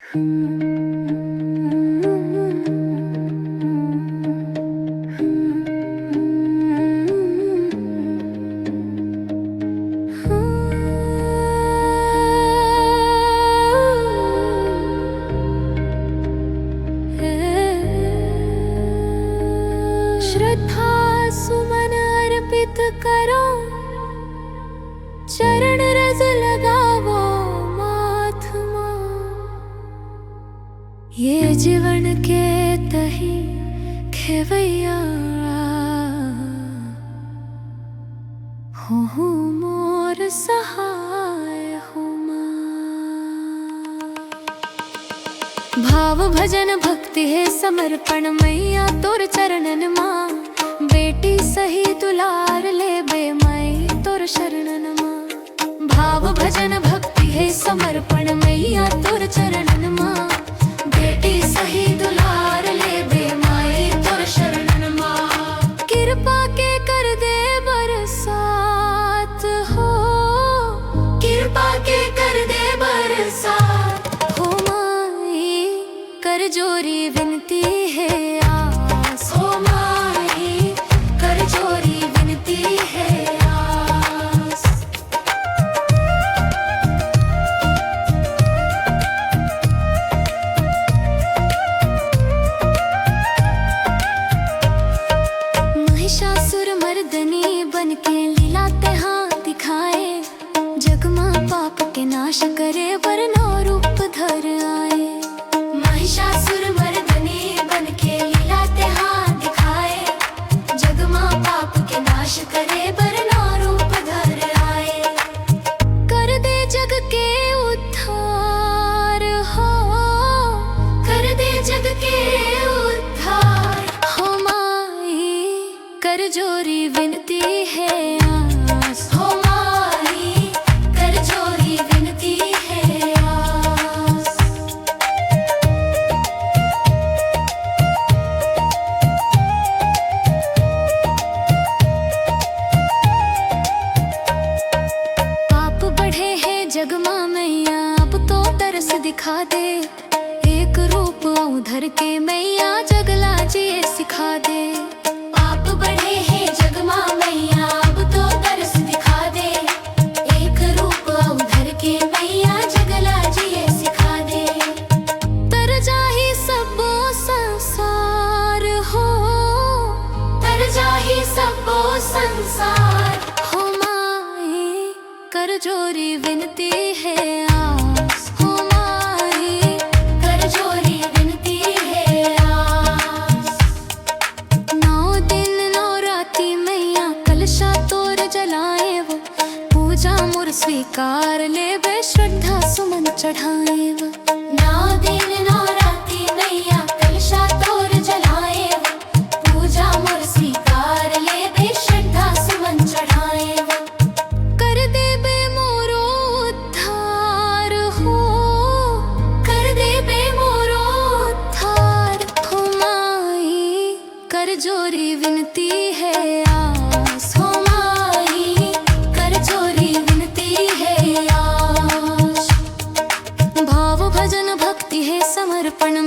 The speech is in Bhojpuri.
श्रद्धा सुमन अर्पित करो, चरण रज लगावो माथ मां। ये जीवन के तही खेवैया हो मोर सहाय हो मां। भाव भजन भक्ति है समर्पण मैया तोर चरणन मां। बेटी सही दुलार ले बे मैं तोर शरणन मां। भाव भजन भक्ति है समर्पण मैया तोर चरणन मां। बेटी सही दुलार ले बे मैं तोर शरणन मां। कृपा के कर दे बरसात हो, कृपा के कर दे बरसात हो माई। कर जोरी विनती है आस हो माई, कर जोरी विनती है आस। महिषासुर मर्दनी बन के लीला तेहां दिखाए। जग मां पाप के नाश करे वरनो रूप धर आए। महिषासुर मर्दनी बन के लीला तेहां दिखाए। जग मां पाप के नाश करे वरनो रूप धर आए। कर दे जग के उद्धार हो, कर दे जग के उद्धार हो माई। कर जोरी विनती है आस हो माई, कर जोरी विनती है आस। पाप बढ़े हैं जग मां मैया अब तो तरस दिखा दे। एक रूप उधर के मैया जगला जिए सिखा दे। पाप बढ़े हैं जग मां मैया अब तो तरस दिखा दे। एक रूप उधर के मैया जगला जिए सिखा दे। तर जाही सबो संसार हो, तर जाही सबो संसार हो माई। कर जोरी विनती है आस हो माई, कर जोरी विनती है आस। 9 दिन 9 राती मैया कलशा तोर जलाए वो। पूजा मुर स्वीकार ले बे श्रद्धा सुमन चढ़ाए वो। 9 दिन 9 राती मैया कलशा तोर जलाए वो। पूजा मुर स्वीकार ले बे श्रद्धा सुमन चढ़ाए वो। कर दे बे मोरो उद्धार हो, कर दे बे मोरो उद्धार हो माई। कर जोरी विनती है आस हो माई, कर जोरी विनती है आस। भाव भजन भक्ति है समर्पण